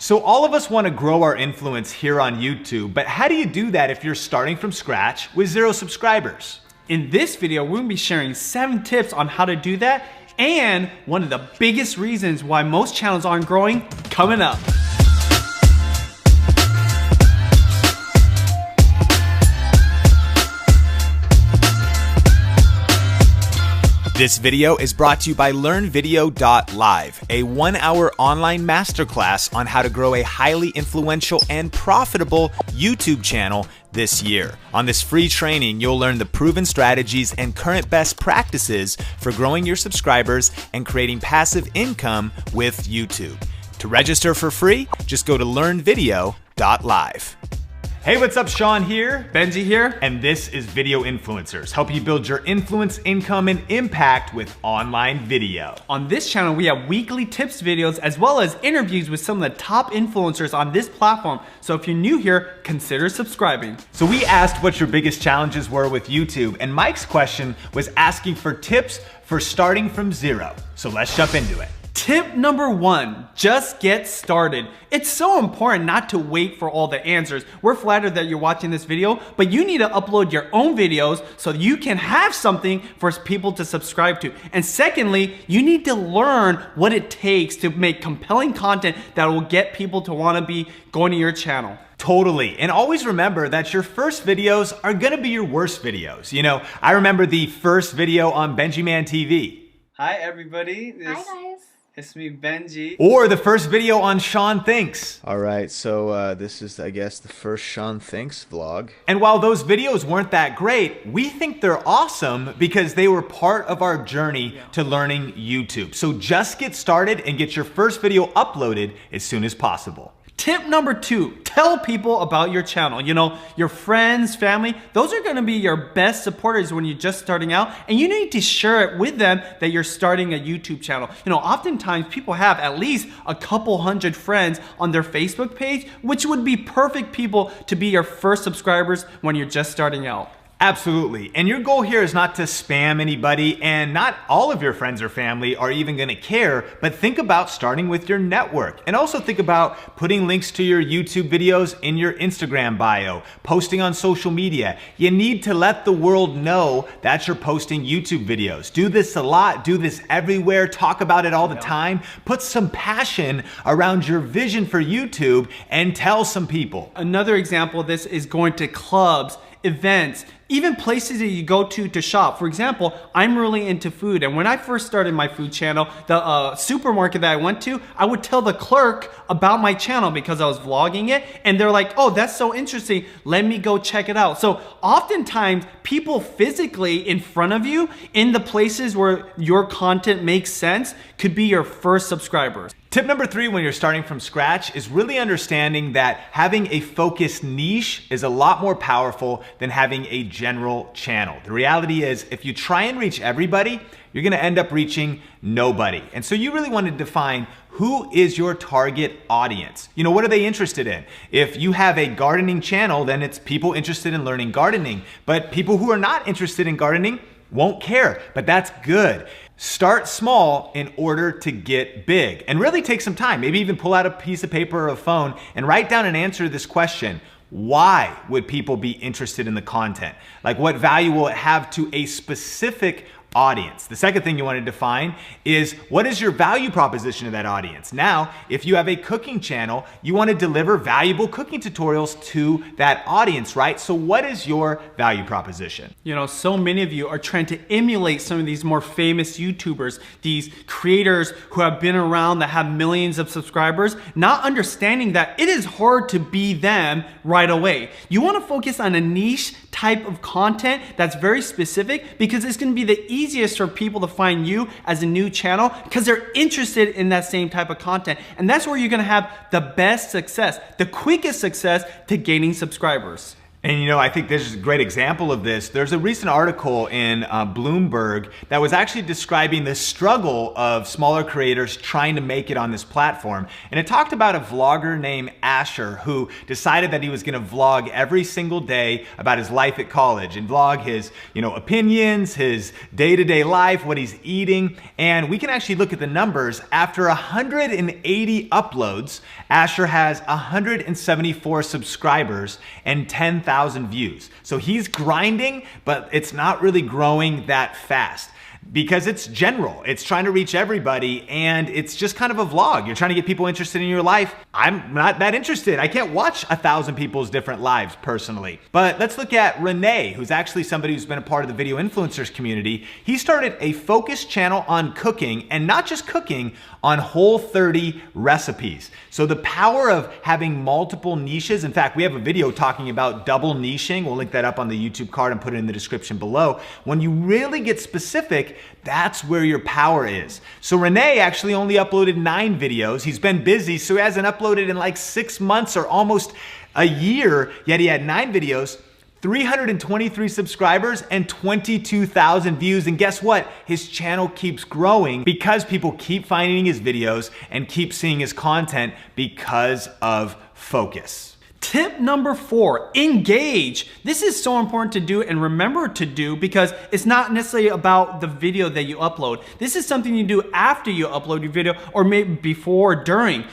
So all of us want to grow our influence here on YouTube, but how do you do that if you're starting from scratch with 0 subscribers? In this video, we're gonna be sharing 7 tips on how to do that, and one of the biggest reasons why most channels aren't growing coming up. This video is brought to you by LearnVideo.live, a 1-hour online masterclass on how to grow a highly influential and profitable YouTube channel this year. On this free training, you'll learn the proven strategies and current best practices for growing your subscribers and creating passive income with YouTube. To register for free, just go to LearnVideo.live. Hey, what's up? Sean here. Benji here. And this is Video Influencers, help you build your influence, income, and impact with online video. On this channel, we have weekly tips videos as well as interviews with some of the top influencers on this platform. So if you're new here, consider subscribing. So we asked what your biggest challenges were with YouTube, and Mike's question was asking for tips for starting from 0. So let's jump into it. Tip number 1, just get started. It's so important not to wait for all the answers. We're flattered that you're watching this video, but you need to upload your own videos so you can have something for people to subscribe to. And secondly, you need to learn what it takes to make compelling content that will get people to want to be going to your channel. Totally. And always remember that your first videos are going to be your worst videos. You know, I remember the first video on Benji Man TV. Hi, everybody. Hi, guys. It's me, Benji. Or the first video on Sean Thinks. All right, so this is, I guess, the first Sean Thinks vlog. And while those videos weren't that great, we think they're awesome because they were part of our journey to learning YouTube. So just get started and get your first video uploaded as soon as possible. Tip number 2, tell people about your channel. You know, your friends, family, those are gonna be your best supporters when you're just starting out, and you need to share it with them that you're starting a YouTube channel. You know, oftentimes people have at least a couple hundred friends on their Facebook page, which would be perfect people to be your first subscribers when you're just starting out. Absolutely. And your goal here is not to spam anybody, and not all of your friends or family are even going to care, but think about starting with your network. And also think about putting links to your YouTube videos in your Instagram bio, posting on social media. You need to let the world know that you're posting YouTube videos. Do this a lot, do this everywhere, talk about it all the time. Put some passion around your vision for YouTube and tell some people. Another example of this is going to clubs, events, even places that you go to shop. For example, I'm really into food, and when I first started my food channel, the supermarket that I went to, I would tell the clerk about my channel because I was vlogging it, and they're like, oh, that's so interesting, let me go check it out. So oftentimes, people physically in front of you, in the places where your content makes sense, could be your first subscribers. Tip number 3 when you're starting from scratch is really understanding that having a focused niche is a lot more powerful than having a general channel. The reality is, if you try and reach everybody, you're gonna end up reaching nobody. And so you really want to define who is your target audience. You know, what are they interested in? If you have a gardening channel, then it's people interested in learning gardening. But people who are not interested in gardening won't care, but that's good. Start small in order to get big, and really take some time. Maybe even pull out a piece of paper or a phone and write down an answer to this question. Why would people be interested in the content? Like, what value will it have to a specific audience? The second thing you want to define is, what is your value proposition to that audience? Now, if you have a cooking channel, you want to deliver valuable cooking tutorials to that audience, right? So what is your value proposition? You know, so many of you are trying to emulate some of these more famous YouTubers, these creators who have been around that have millions of subscribers, not understanding that it is hard to be them right away. You want to focus on a niche type of content that's very specific, because it's going to be the easiest for people to find you as a new channel because they're interested in that same type of content. And that's where you're going to have the best success, the quickest success to gaining subscribers. And I think this is a great example of this. There's a recent article in Bloomberg that was actually describing the struggle of smaller creators trying to make it on this platform. And it talked about a vlogger named Asher who decided that he was gonna vlog every single day about his life at college and vlog his opinions, his day-to-day life, what he's eating. And we can actually look at the numbers. After 180 uploads, Asher has 174 subscribers and 10,000 views. So he's grinding, but it's not really growing that fast because it's general. It's trying to reach everybody and it's just kind of a vlog. You're trying to get people interested in your life. I'm not that interested. I can't watch 1,000 people's different lives personally. But let's look at Renee, who's actually somebody who's been a part of the video influencers community. He started a focused channel on cooking, and not just cooking, on Whole30 recipes. So the power of having multiple niches, in fact, we have a video talking about double niching. We'll link that up on the YouTube card and put it in the description below. When you really get specific, that's where your power is. So Renee actually only uploaded 9 videos. He's been busy, so he hasn't uploaded in like 6 months or almost a year, yet he had 9 videos, 323 subscribers and 22,000 views. And guess what? His channel keeps growing because people keep finding his videos and keep seeing his content because of focus. Tip number 4, engage. This is so important to do and remember to do because it's not necessarily about the video that you upload. This is something you do after you upload your video or maybe before or during.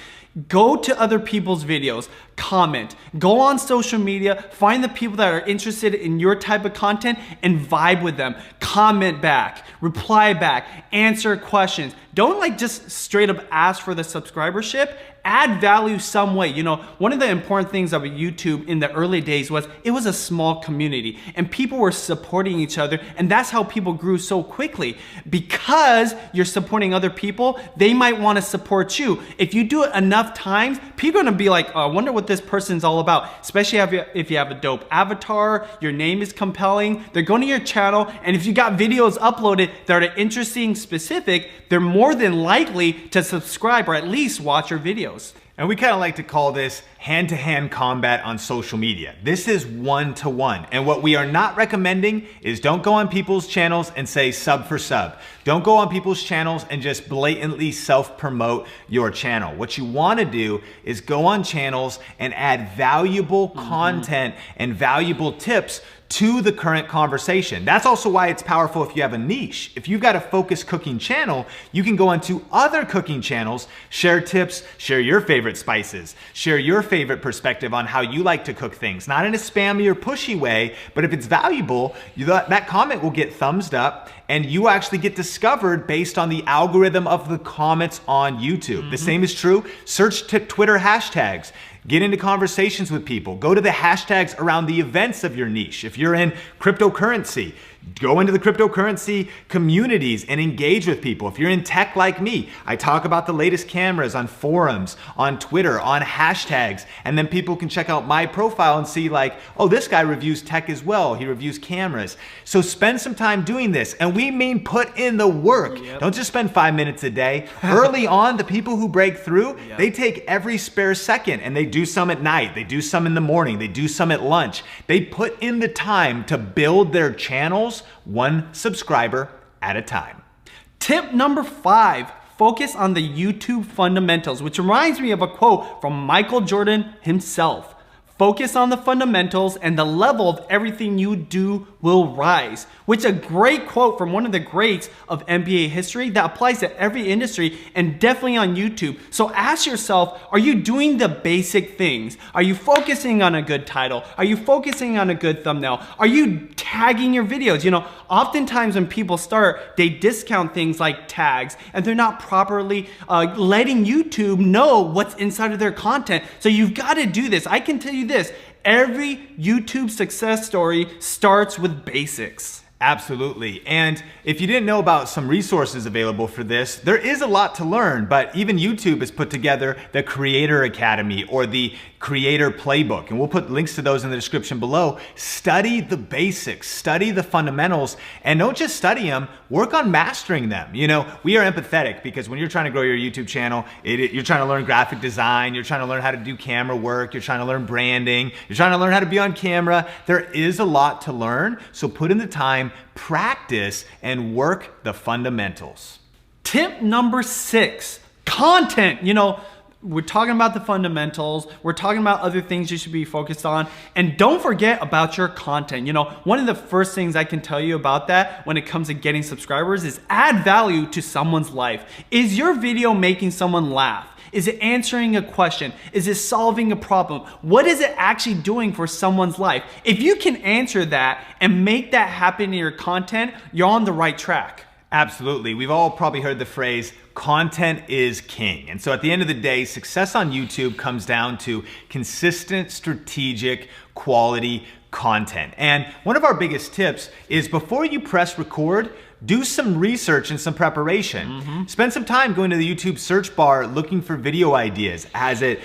Go to other people's videos, comment, go on social media, find the people that are interested in your type of content and vibe with them. Comment back, reply back, answer questions. Don't like just straight up ask for the subscribership. Add value some way. One of the important things of YouTube in the early days was it was a small community and people were supporting each other, and that's how people grew so quickly. Because you're supporting other people, they might want to support you. If you do it enough times, people are going to be like, oh, I wonder what this person's all about. Especially if you have a dope avatar, your name is compelling, they're going to your channel, and if you got videos uploaded that are interesting, specific, they're more than likely to subscribe or at least watch your videos. And we kind of like to call this hand-to-hand combat on social media. This is one-to-one. And what we are not recommending is don't go on people's channels and say sub for sub. Don't go on people's channels and just blatantly self-promote your channel. What you want to do is go on channels and add valuable content and valuable tips to the current conversation. That's also why it's powerful if you have a niche. If you've got a focused cooking channel, you can go onto other cooking channels, share tips, share your favorite spices, share your favorite perspective on how you like to cook things. Not in a spammy or pushy way, but if it's valuable, that comment will get thumbs up and you actually get discovered based on the algorithm of the comments on YouTube. The same is true. Search Twitter hashtags. Get into conversations with people. Go to the hashtags around the events of your niche. If you're in cryptocurrency, go into the cryptocurrency communities and engage with people. If you're in tech like me, I talk about the latest cameras on forums, on Twitter, on hashtags, and then people can check out my profile and see like, oh, this guy reviews tech as well. He reviews cameras. So spend some time doing this. And we mean put in the work. Don't just spend 5 minutes a day. Early on, the people who break through, they take every spare second and they do some at night. They do some in the morning. They do some at lunch. They put in the time to build their channels one subscriber at a time. Tip number 5, focus on the YouTube fundamentals, which reminds me of a quote from Michael Jordan himself. Focus on the fundamentals and the level of everything you do will rise. Which is a great quote from one of the greats of NBA history that applies to every industry and definitely on YouTube. So ask yourself, are you doing the basic things? Are you focusing on a good title? Are you focusing on a good thumbnail? Are you tagging your videos? Oftentimes when people start, they discount things like tags and they're not properly letting YouTube know what's inside of their content. So you've got to do this. I can tell you this, every YouTube success story starts with basics. Absolutely. And if you didn't know about some resources available for this, there is a lot to learn, but even YouTube has put together the Creator Academy or the Creator Playbook, and we'll put links to those in the description below. Study the basics, study the fundamentals, and don't just study them, work on mastering them. You know, we are empathetic because when you're trying to grow your YouTube channel, you're trying to learn graphic design, you're trying to learn how to do camera work, you're trying to learn branding, you're trying to learn how to be on camera. There is a lot to learn, so put in the time, practice, and work the fundamentals. Tip number 6, content. You know, we're talking about the fundamentals, we're talking about other things you should be focused on, and don't forget about your content. You know, one of the first things I can tell you about that when it comes to getting subscribers is add value to someone's life. Is your video making someone laugh? Is it answering a question? Is it solving a problem? What is it actually doing for someone's life? If you can answer that and make that happen in your content, you're on the right track. Absolutely. We've all probably heard the phrase, content is king. And so at the end of the day, success on YouTube comes down to consistent, strategic, quality content. And one of our biggest tips is before you press record, do some research and some preparation. Spend some time going to the YouTube search bar looking for video ideas.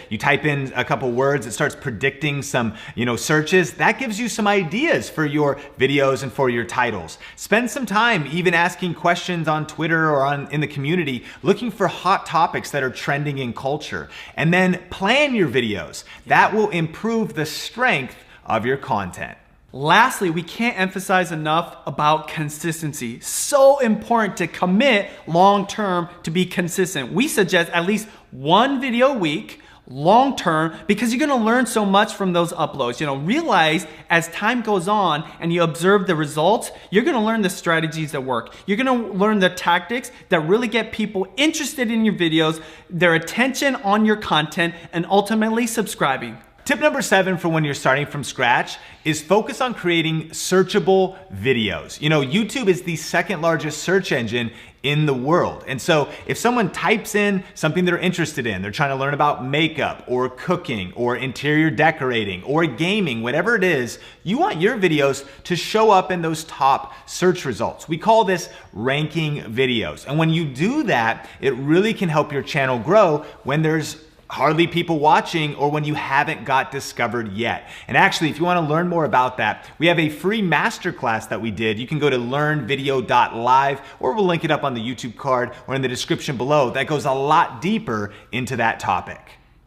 You type in a couple words, it starts predicting some, searches. That gives you some ideas for your videos and for your titles. Spend some time even asking questions on Twitter or in the community, looking for hot topics that are trending in culture. And then plan your videos. That will improve the strength of your content. Lastly, we can't emphasize enough about consistency. So important to commit long-term to be consistent. We suggest at least one video a week, long-term, because you're gonna learn so much from those uploads. Realize as time goes on and you observe the results, you're gonna learn the strategies that work. You're gonna learn the tactics that really get people interested in your videos, their attention on your content, and ultimately subscribing. Tip number 7 for when you're starting from scratch is focus on creating searchable videos. YouTube is the second largest search engine in the world. And so if someone types in something they're interested in, they're trying to learn about makeup or cooking or interior decorating or gaming, whatever it is, you want your videos to show up in those top search results. We call this ranking videos. And when you do that, it really can help your channel grow when there's hardly people watching or when you haven't got discovered yet. And actually, if you want to learn more about that, we have a free masterclass that we did. You can go to learnvideo.live or we'll link it up on the YouTube card or in the description below. That goes a lot deeper into that topic.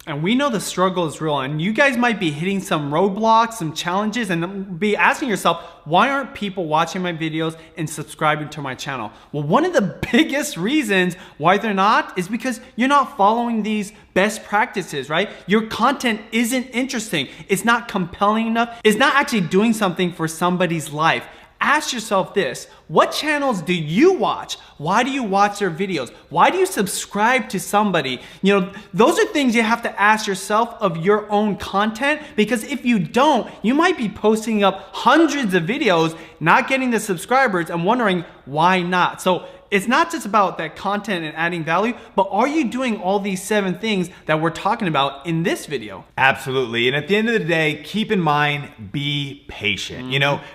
And we know the struggle is real, and you guys might be hitting some roadblocks, some challenges, and be asking yourself, why aren't people watching my videos and subscribing to my channel? Well, one of the biggest reasons why they're not is because you're not following these best practices, right? Your content isn't interesting. It's not compelling enough. It's not actually doing something for somebody's life. Ask yourself this, what channels do you watch? Why do you watch their videos? Why do you subscribe to somebody? Those are things you have to ask yourself of your own content, because if you don't, you might be posting up hundreds of videos, not getting the subscribers and wondering why not. So it's not just about that content and adding value, but are you doing all these 7 things that we're talking about in this video? Absolutely. And at the end of the day, keep in mind, be patient.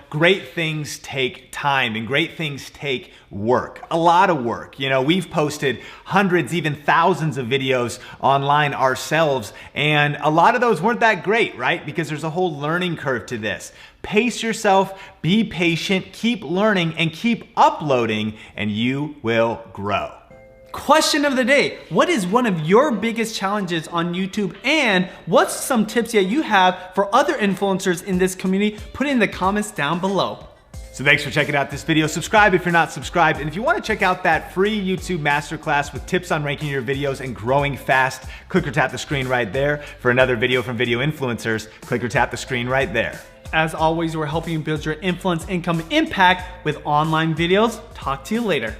Great things take time and great things take work, a lot of work. We've posted hundreds, even thousands of videos online ourselves, and a lot of those weren't that great, right? Because there's a whole learning curve to this. Pace yourself, be patient, keep learning, and keep uploading, and you will grow. Question of the day, what is one of your biggest challenges on YouTube, and what's some tips that you have for other influencers in this community? Put it in the comments down below. So thanks for checking out this video. Subscribe if you're not subscribed. And if you want to check out that free YouTube masterclass with tips on ranking your videos and growing fast, click or tap the screen right there. For another video from Video Influencers, click or tap the screen right there. As always, we're helping you build your influence, income, impact with online videos. Talk to you later.